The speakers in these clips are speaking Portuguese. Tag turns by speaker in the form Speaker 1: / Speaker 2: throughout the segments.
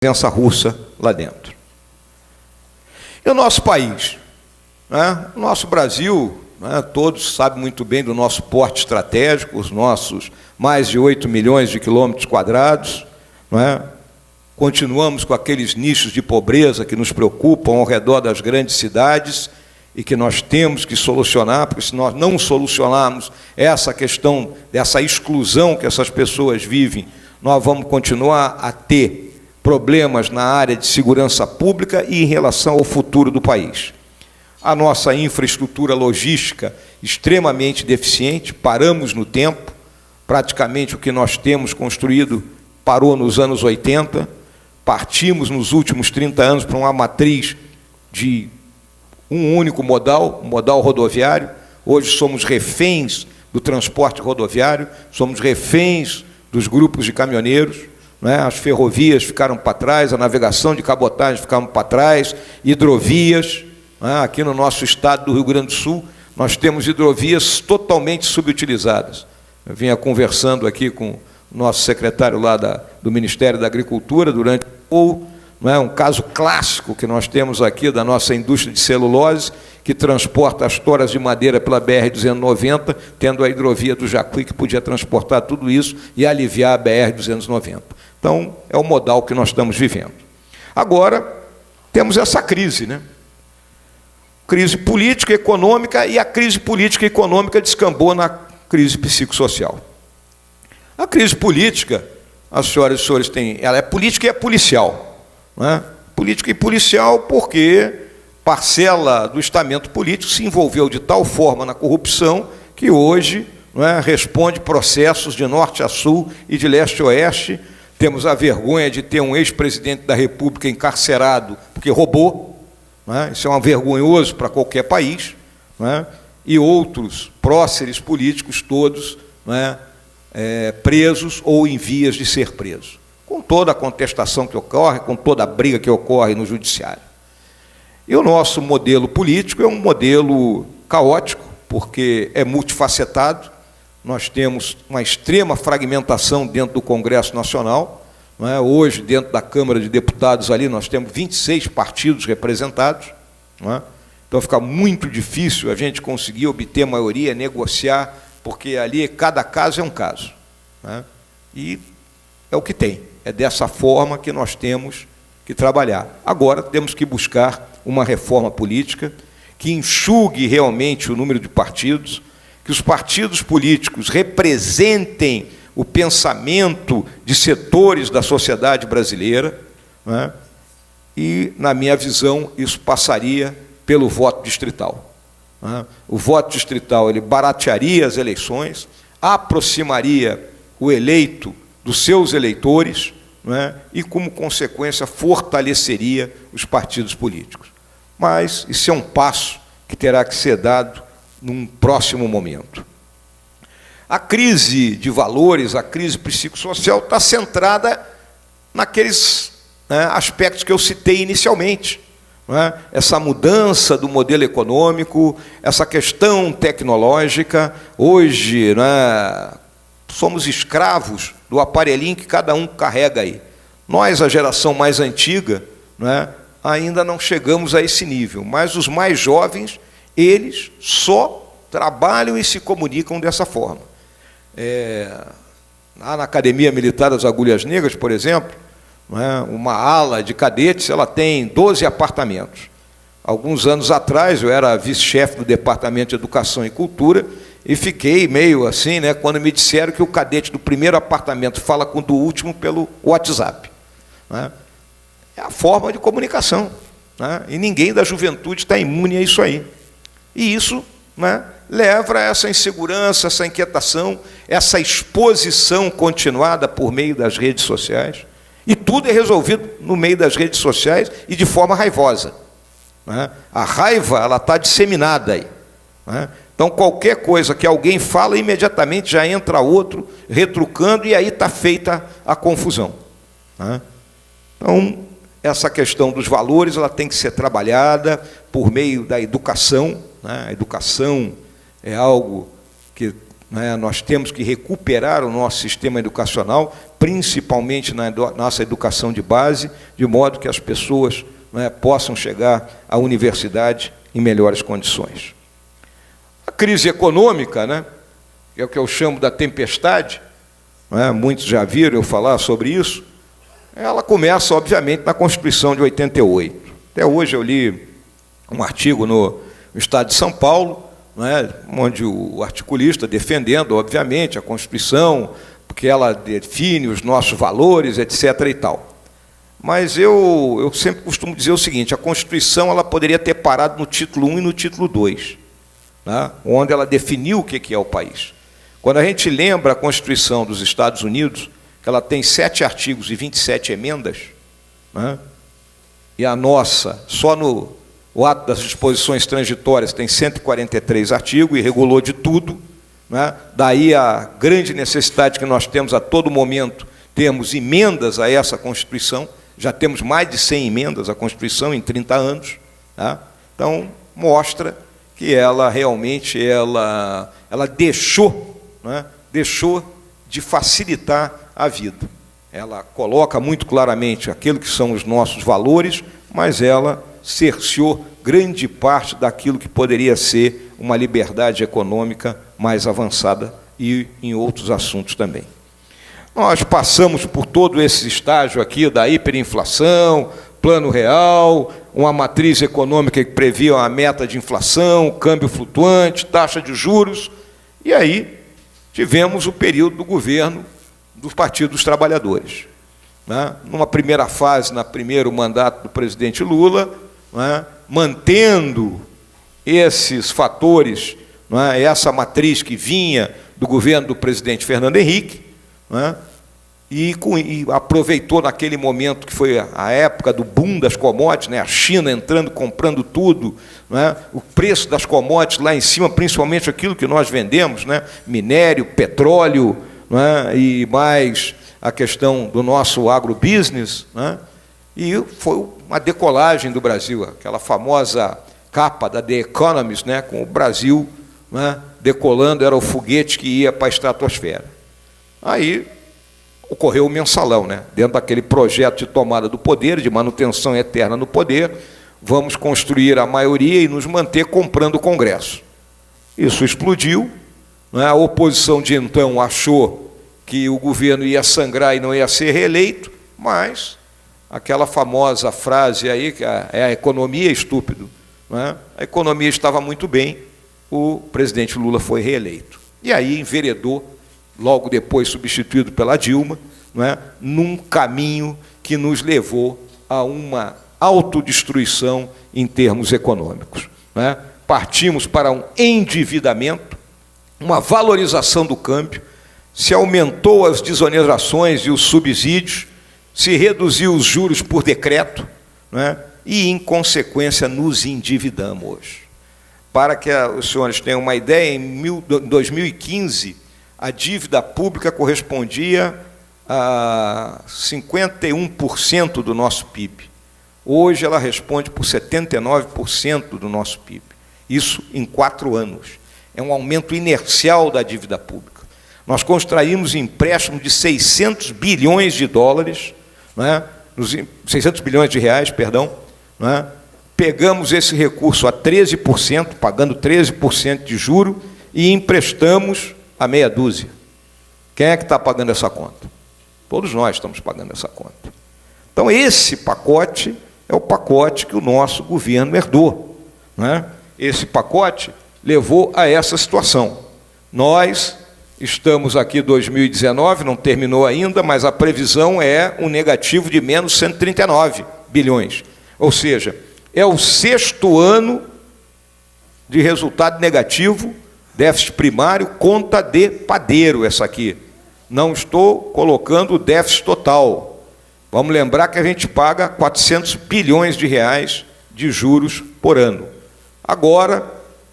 Speaker 1: presença russa lá dentro. E o nosso país, né? O nosso Brasil, né? Todos sabem muito bem do nosso porte estratégico, os nossos mais de 8 milhões de quilômetros quadrados, né? Continuamos com aqueles nichos de pobreza que nos preocupam ao redor das grandes cidades e que nós temos que solucionar, porque se nós não solucionarmos essa questão dessa exclusão que essas pessoas vivem, nós vamos continuar a ter problemas na área de segurança pública e em relação ao futuro do país. A nossa infraestrutura logística extremamente deficiente, paramos no tempo, praticamente o que nós temos construído parou nos anos 80, partimos nos últimos 30 anos para uma matriz de um único modal, modal rodoviário. Hoje somos reféns do transporte rodoviário, somos reféns dos grupos de caminhoneiros, né? As ferrovias ficaram para trás, a navegação de cabotagem ficaram para trás, hidrovias, né? Aqui no nosso estado do Rio Grande do Sul, nós temos hidrovias totalmente subutilizadas. Eu vinha conversando aqui com o nosso secretário lá do Ministério da Agricultura durante não é, um caso clássico que nós temos aqui da nossa indústria de celulose, que transporta as toras de madeira pela BR-290, tendo a hidrovia do Jacuí que podia transportar tudo isso e aliviar a BR-290. Então, é o modal que nós estamos vivendo. Agora, temos essa crise, né? Crise política, econômica, e a crise política e econômica descambou na crise psicossocial. A crise política, as senhoras e senhores têm, ela é política e é policial. Né? Política e policial porque parcela do estamento político se envolveu de tal forma na corrupção que hoje, não é, responde processos de norte a sul e de leste a oeste. Temos a vergonha de ter um ex-presidente da República encarcerado porque roubou, não é? Isso é vergonhoso para qualquer país, não é? E outros próceres políticos todos, não é, presos ou em vias de ser presos, com toda a contestação que ocorre, com toda a briga que ocorre no judiciário. E o nosso modelo político é um modelo caótico, porque é multifacetado. Nós temos uma extrema fragmentação dentro do Congresso Nacional. Não é? Hoje, dentro da Câmara de Deputados, ali nós temos 26 partidos representados. Não é? Então fica muito difícil a gente conseguir obter maioria, negociar, porque ali cada caso é um caso. Não é? E é o que tem. É dessa forma que nós temos que trabalhar. Agora temos que buscar uma reforma política que enxugue realmente o número de partidos, que os partidos políticos representem o pensamento de setores da sociedade brasileira, né? E, na minha visão, isso passaria pelo voto distrital. Né? O voto distrital ele baratearia as eleições, aproximaria o eleito dos seus eleitores, não é? E, como consequência, fortaleceria os partidos políticos. Mas isso é um passo que terá que ser dado num próximo momento. A crise de valores, a crise psicossocial está centrada naqueles, né, aspectos que eu citei inicialmente. Não é? Essa mudança do modelo econômico, essa questão tecnológica. Hoje, né, somos escravos do aparelhinho que cada um carrega aí. Nós, a geração mais antiga, né, ainda não chegamos a esse nível, mas os mais jovens, eles só trabalham e se comunicam dessa forma. Lá na Academia Militar das Agulhas Negras, por exemplo, né, uma ala de cadetes, ela tem 12 apartamentos. Alguns anos atrás, eu era vice-chefe do Departamento de Educação e Cultura, e fiquei meio assim, né, quando me disseram que o cadete do primeiro apartamento fala com o do último pelo WhatsApp. Né? É a forma de comunicação. Né? E ninguém da juventude está imune a isso aí. E isso, né, leva a essa insegurança, essa inquietação, essa exposição continuada por meio das redes sociais. E tudo é resolvido no meio das redes sociais e de forma raivosa. Né? A raiva está disseminada aí. Né? Então, qualquer coisa que alguém fala, imediatamente já entra outro, retrucando, e aí está feita a confusão. Né? Então, essa questão dos valores ela tem que ser trabalhada por meio da educação. Né? A educação é algo que, né, nós temos que recuperar o nosso sistema educacional, principalmente na nossa educação de base, de modo que as pessoas, não é, possam chegar à universidade em melhores condições. A crise econômica, né, que é o que eu chamo da tempestade, não é, muitos já viram eu falar sobre isso, ela começa, obviamente, na Constituição de 88. Até hoje eu li um artigo no Estado de São Paulo, não é, onde o articulista, defendendo, obviamente, a Constituição, porque ela define os nossos valores, etc. e tal. Mas eu sempre costumo dizer o seguinte: a Constituição ela poderia ter parado no título 1 e no título 2, né, onde ela definiu o que é o país. Quando a gente lembra a Constituição dos Estados Unidos, que ela tem 7 artigos e 27 emendas, né, e a nossa, só no ato das disposições transitórias, tem 143 artigos e regulou de tudo, né? Daí a grande necessidade que nós temos a todo momento, temos emendas a essa Constituição, já temos mais de 100 emendas à Constituição em 30 anos. Tá? Então, mostra que ela realmente ela deixou, né? Deixou de facilitar a vida. Ela coloca muito claramente aquilo que são os nossos valores, mas ela cerceou grande parte daquilo que poderia ser uma liberdade econômica mais avançada e em outros assuntos também. Nós passamos por todo esse estágio aqui da hiperinflação, plano real, uma matriz econômica que previa uma meta de inflação, câmbio flutuante, taxa de juros, e aí tivemos o período do governo do Partido dos Trabalhadores. Né? Numa primeira fase, no primeiro mandato do presidente Lula, né, mantendo esses fatores, né, essa matriz que vinha do governo do presidente Fernando Henrique, né, e aproveitou naquele momento que foi a época do boom das commodities, né, a China entrando, comprando tudo, né, o preço das commodities lá em cima, principalmente aquilo que nós vendemos, né, minério, petróleo, né, e mais a questão do nosso agrobusiness, né, e foi uma decolagem do Brasil, aquela famosa capa da The Economist, né, com o Brasil, né, decolando, era o foguete que ia para a estratosfera. Aí ocorreu o mensalão, né, dentro daquele projeto de tomada do poder, de manutenção eterna no poder, vamos construir a maioria e nos manter comprando o Congresso. Isso explodiu, né, a oposição de então achou que o governo ia sangrar e não ia ser reeleito, mas aquela famosa frase aí, que é a economia estúpido, né? A economia estava muito bem, o presidente Lula foi reeleito. E aí enveredou, logo depois substituído pela Dilma, né, num caminho que nos levou a uma autodestruição em termos econômicos. Né? Partimos para um endividamento, uma valorização do câmbio, se aumentou as desonerações e os subsídios, se reduziu os juros por decreto, né? E, em consequência, nos endividamos. Para que os senhores tenham uma ideia, em 2015, a dívida pública correspondia a 51% do nosso PIB. Hoje ela responde por 79% do nosso PIB. Isso em 4 anos. É um aumento inercial da dívida pública. Nós contraímos empréstimo de 600 bilhões de dólares, né? 600 bilhões de reais, perdão, né? Pegamos esse recurso a 13%, pagando 13% de juro, e emprestamos a meia dúzia. Quem é que está pagando essa conta? Todos nós estamos pagando essa conta. Então, esse pacote é o pacote que o nosso governo herdou. Né? Esse pacote levou a essa situação. Nós estamos aqui em 2019, não terminou ainda, mas a previsão é um negativo de menos 139 bilhões. Ou seja, é o 6º ano de resultado negativo, déficit primário, conta de padeiro essa aqui. Não estou colocando o déficit total. Vamos lembrar que a gente paga 400 bilhões de reais de juros por ano. Agora,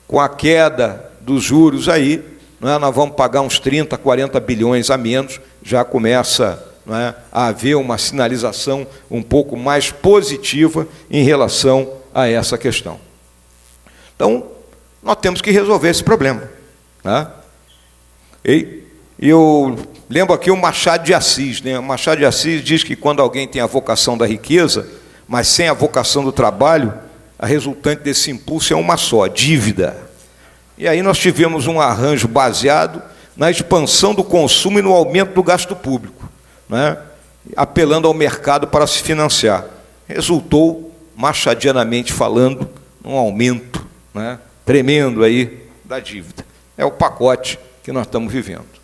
Speaker 1: com a queda dos juros aí, nós vamos pagar uns 30, 40 bilhões a menos, já começa a haver uma sinalização um pouco mais positiva em relação a essa questão. Então, nós temos que resolver esse problema. Tá? E eu lembro aqui o Machado de Assis, né? O Machado de Assis diz que quando alguém tem a vocação da riqueza, mas sem a vocação do trabalho, a resultante desse impulso é uma só, dívida. E aí nós tivemos um arranjo baseado na expansão do consumo e no aumento do gasto público, né? Apelando ao mercado para se financiar. Resultou, machadianamente falando, num aumento, né, tremendo aí da dívida. É o pacote que nós estamos vivendo.